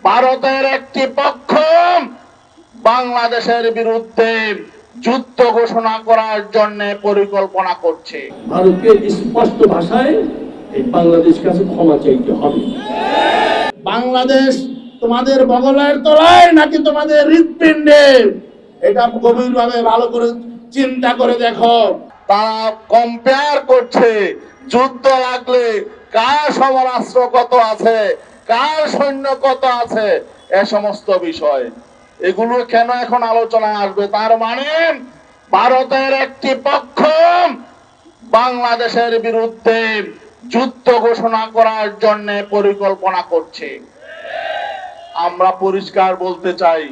ভারতের একটি পক্ষ বাংলাদেশের বিরুদ্ধে যুদ্ধ ঘোষণা করার জন্য পরিকল্পনা করছে। ভারতকে স্পষ্ট ভাষায় এই বাংলাদেশের কাছে ক্ষমা চাইতে হবে। বাংলাদেশ তোমাদের বগলের তলায় নাকি তোমাদের হৃৎপিণ্ডে, এটা গভীরভাবে ভালো করে চিন্তা করে দেখো। তারা কম্পেয়ার করছে যুদ্ধ লাগলে কার সমরাস্ত্র কত আছে, কার সৈন্য কত আছে, এ সমস্ত বিষয়। এগুলো কেন এখন আলোচনায় আসবে? তার মানে ভারতের একটি পক্ষ বাংলাদেশের বিরুদ্ধে যুদ্ধ ঘোষণা করার জন্য পরিকল্পনা করছে। আমরা পরিষ্কার বলতে চাই,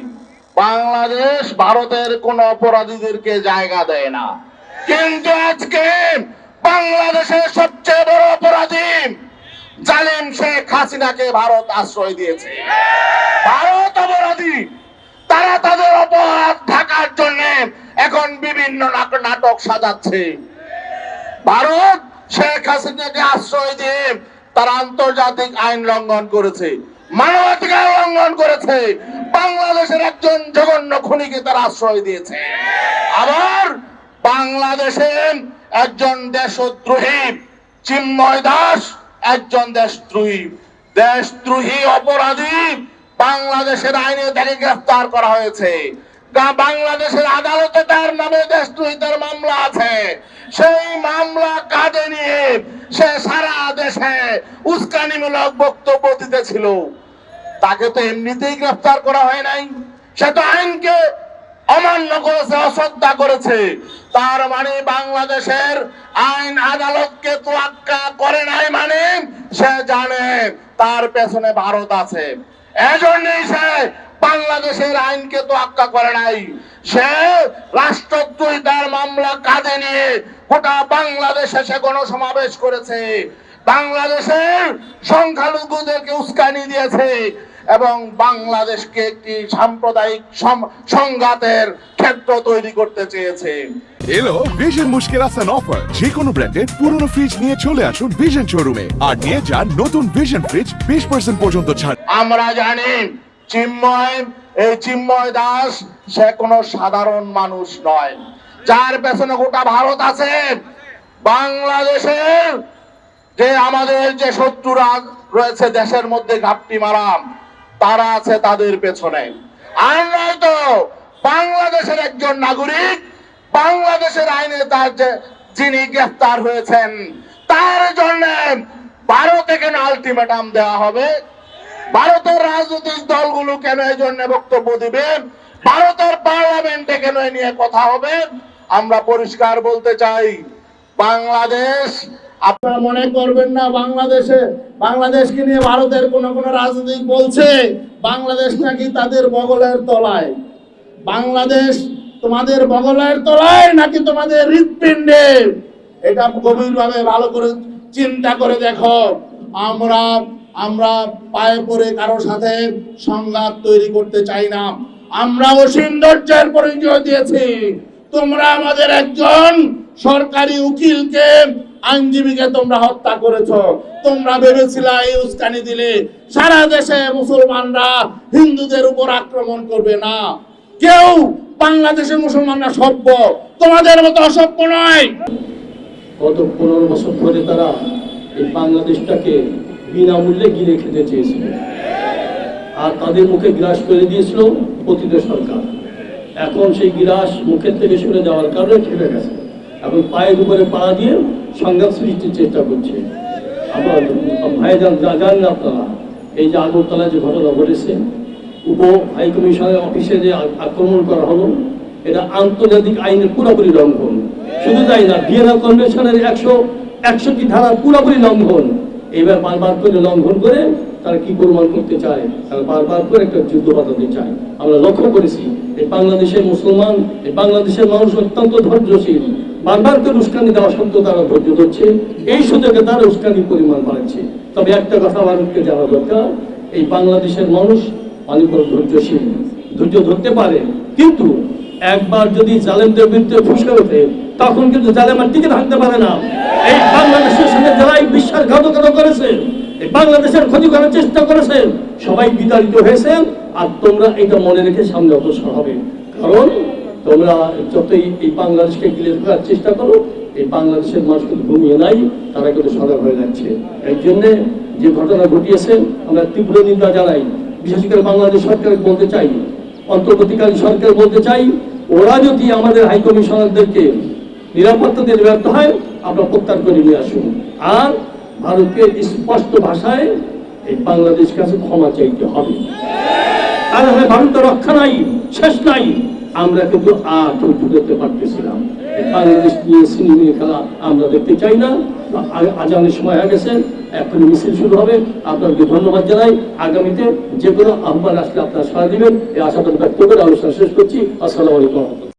বাংলাদেশ ভারতের কোন অপরাধীদেরকে জায়গা দেয় না। কিন্তু আজকে বাংলাদেশের সবচেয়ে বড় অপরাধী জালিম শেখ হাসিনাকে ভারত আশ্রয় দিয়েছে। ভারত অপরাধী, তারা তাদের অপরাধ ঢাকার জন্য এখন বিভিন্ন নাটক সাজাচ্ছে। ভারত শেখ হাসিনাকে আশ্রয় দিয়ে তারা আন্তর্জাতিক আইন লঙ্ঘন করেছে, মানবাধিকার লঙ্ঘন করেছে। বাংলাদেশের একজন জঘন্য খুনিকে তারা আশ্রয় দিয়েছে। আবার বাংলাদেশে একজন দেশদ্রোহী চিন্ময় দাস একজন দেশদ্রোহী অপরাধী বাংলাদেশের আইনে তাকে গ্রেফতার করা হয়েছে। বাংলাদেশের আদালতে তার নামে দেশদ্রোহিতার মামলা আছে। সেই মামলা কাঁধে নিয়ে সে সারা দেশে উস্কানিমূলক বক্তব্য দিতেছিল। তাকে তো এমনিতেই গ্রেফতার করা হয় নাই, সে তো আইনকে অমান্য করেছে, অশ্রদ্ধা করেছে। তার মানে বাংলাদেশের আইন আদালতকে তোয়াক্কা করে নাই, মানে সে জানে তার পেছনে ভারত আছে। এজন্যই সে বাংলাদেশের আইনকে তোয়াক্কা করে নাই। সে রাষ্ট্রদ্রোহিতার মামলা কাঁধে নিয়ে গোটা বাংলাদেশে সে গণসমাবেশ করেছে, বাংলাদেশের সংখ্যালঘুদেরকে উস্কানি দিয়েছে এবং বাংলাদেশকে একটি সাম্প্রদায়িক সংঘাতের ক্ষেত্র তৈরি করতে চেয়েছে। এলো ভিশন মুশকিল আসান অফার। যে কোনো ব্র্যান্ডের পুরনো ফ্রিজ নিয়ে চলে আসুন ভিশন শোরুমে আর নিয়ে যান নতুন ভিশন ফ্রিজ 20% পর্যন্ত ছাড়। আমরা জানি চিন্ময় দাস সে কোনো সাধারণ মানুষ নয়, যার পেছনে গোটা ভারত আছে। বাংলাদেশের যে আমাদের যে শত্রুরা রয়েছে দেশের মধ্যে ঘাপটি মারা, তারা আছে তাদের পেছনে। আর নয়তো বাংলাদেশের একজন নাগরিক, বাংলাদেশের আইনে তার যিনি গ্রেফতার হয়েছেন, তার জন্য ভারতে কেন আলটিমেটাম দেওয়া হবে? ভারতের রাজনৈতিক দলগুলো কেন এই জন্য বক্তব্য দিবে? ভারতের পার্লামেন্টে কেন এ নিয়ে কথা হবে? আমরা পরিষ্কার বলতে চাই, বাংলাদেশ, আপনারা মনে করবেন না বাংলাদেশকে নিয়ে ভারতের কোন রাজনীতিক বলছে বাংলাদেশ নাকি তাদের বগলের তলায়। বাংলাদেশ তোমাদের বগলের তলায় নাকি তোমাদের হৃৎপিণ্ডে, এটা গভীরভাবে ভালো করে চিন্তা করে দেখো। আমরা পায়ে পড়ে কারোর সাথে সংঘাত তৈরি করতে চাই না। আমরা অসীম ধৈর্যের পরিচয় দিয়েছি। তোমরা আমাদের একজন সরকারি উকিলকে, আইনজীবীকে তোমরা হত্যা করেছো। তোমরা ভেবেছিলা এই উস্কানি দিলে সারা দেশে মুসলমানরা হিন্দুদের উপর আক্রমণ করবে না। কেউ বাংলাদেশের মুসলমানরা সভ্য, তোমাদের মতো অসভ্য নয়। গত 15 বছর ধরে তারা এই বাংলাদেশটাকে বিনামূল্যে গিলে খেতে চেয়েছিল, আর তাদের মুখে গ্রাস করে দিয়েছিল পতিত সরকার। এখন সেই গ্রাস মুখের থেকে সরে যাওয়ার কারণে ঠেলে গেছে এবং পায়ের উপরে পাড়া দিয়ে সংঘাত সৃষ্টির চেষ্টা করছে। আমার ভাইজান জানেন আপনারা, এই যে আগরতলায় যে ঘটনা ঘটেছে, উপ হাইকমিশনের অফিসে যে আক্রমণ করা হলো, এটা আন্তর্জাতিক আইনের পুরোপুরি লঙ্ঘন। শুধু তাই না, ভিয়েনা কনভেনশনের 161টি ধারার পুরোপুরি লঙ্ঘন। এইবার বারবার করে লঙ্ঘন করে তারা কি প্রমাণ করতে চায়? তারা বারবার করে একটা যুদ্ধ বাঁধাতে চায়। আমরা লক্ষ্য করেছি এই বাংলাদেশের মুসলমান, এই বাংলাদেশের মানুষ অত্যন্ত ধৈর্যশীল। বারবার করে উস্কানি দেওয়া সত্ত্বেও তারা ধৈর্য ধরছে। এই সুযোগে তারা উস্কানির পরিমাণ বাড়াচ্ছে। তবে একটা কথা ভারতকে জানা দরকার, এই বাংলাদেশের মানুষ অনেক বড় ধৈর্যশীল, ধৈর্য ধরতে পারে। কিন্তু একবার যদি জালেমদের বিরুদ্ধে ফুসকে ওঠে, তখন কিন্তু জালেম আর টিকে থাকতে পারে না। এই বাংলাদেশের সঙ্গে যারা বিশ্বাসঘাতকতা করেছে, এই বাংলাদেশের ক্ষতি করার চেষ্টা করেছেন, সবাই বিতাড়িত হয়েছেন। আর তোমরা এটা মনে রেখে সামনে অগ্রসর হবে, কারণ তোমরা যতই এই বাংলাদেশকে গিলে ফেলার চেষ্টা করো, এই বাংলাদেশের মানুষ কিন্তু ঘুমিয়ে নাই, তারা কিন্তু সজাগ হয়ে যাচ্ছে। এই জন্যে যে ঘটনা ঘটিয়েছে আমরা তীব্র নিন্দা জানাই। বিশেষ করে বাংলাদেশ সরকারকে বলতে চাই, অন্তর্বর্তীকালীন সরকার বলতে চাই, ওরা যদি আমাদের হাই কমিশনারদেরকে নিরাপত্তা দিতে ব্যর্থ হয়, আমরা প্রত্যাহার করে নিয়ে আসুন। আর ভারতকে স্পষ্ট ভাষায় এই বাংলাদেশ কাছে ক্ষমা চাইতে হবে। আর হ্যাঁ, ভারতের রক্ষা নাই, শেষ নাই। আমরা কিন্তু আর ধৈর্য ধরতে পারতেছিলাম। বাংলাদেশ নিয়ে সিনেমি খেলা আমরা দেখতে চাই না। আজানের সময় হয়ে গেছে, এখন মিছিল শুরু হবে। আপনাকে ধন্যবাদ জানাই। আগামীতে যে কোনো আহ্বান আসলে আপনারা সাড়া দিবেন, এই আশাবাদ ব্যক্ত করে আলোচনা শেষ করছি। আসসালামু আলাইকুম।